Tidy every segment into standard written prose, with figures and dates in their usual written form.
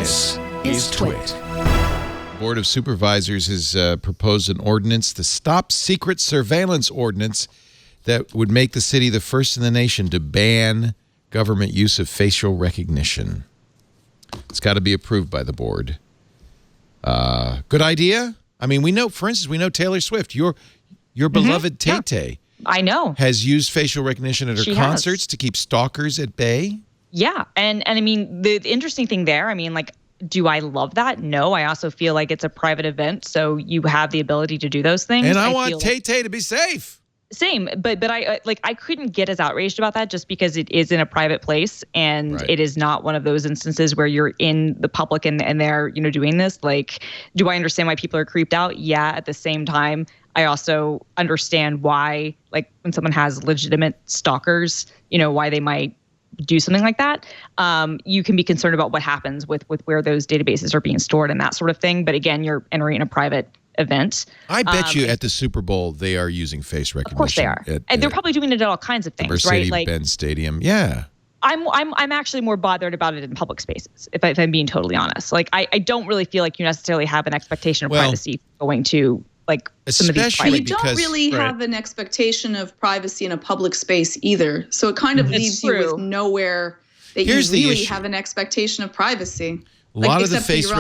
This is TWiT. Board of Supervisors has proposed an ordinance, the Stop Secret Surveillance Ordinance, that would make the city the first in the nation to ban government use of facial recognition. It's got to be approved by the board. Good idea. I mean, we know, for instance, we know Taylor Swift, your beloved Tay-Tay, I know, has used facial recognition at her concerts to keep stalkers at bay. Yeah, and I mean, the interesting thing there, I mean, like, do I love that? No, I also feel like it's a private event, so you have the ability to do those things. And I want Tay-Tay to be safe. Same, but I couldn't get as outraged about that just because it is in a private place and it is not one of those instances where you're in the public and they're, you know, doing this. Like, do I understand why people are creeped out? Yeah. At the same time, I also understand why, like, when someone has legitimate stalkers, you know, why they might do something like that. You can be concerned about what happens with where those databases are being stored and that sort of thing. But again, you're entering in a private event. I bet you at the Super Bowl they are using face recognition. Of course they are, and they're probably doing it at all kinds of things, right? Like Mercedes-Benz Stadium. Yeah. I'm actually more bothered about it in public spaces, if I'm being totally honest. Like I don't really feel like you necessarily have an expectation of privacy going to like some of these private. You don't really have an expectation of privacy in a public space either. So it kind of leaves you with nowhere that you really have an expectation of privacy. A lot of the face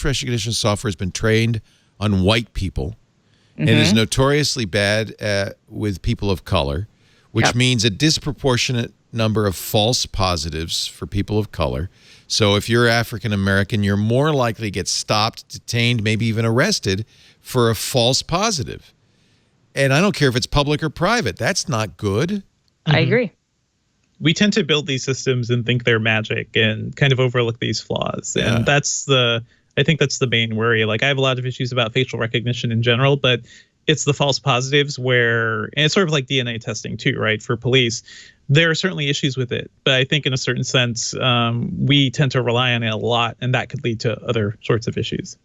recognition software has been trained on white people and is notoriously bad with people of color, which means a disproportionate number of false positives for people of color. So if you're African American, you're more likely to get stopped, detained, maybe even arrested for a false positive. And I don't care if it's public or private. That's not good. I agree. We tend to build these systems and think they're magic and kind of overlook these flaws. Yeah. And I think that's the main worry. Like, I have a lot of issues about facial recognition in general, but it's the false positives and it's sort of like DNA testing too, right? For police, there are certainly issues with it, but I think in a certain sense, we tend to rely on it a lot, and that could lead to other sorts of issues.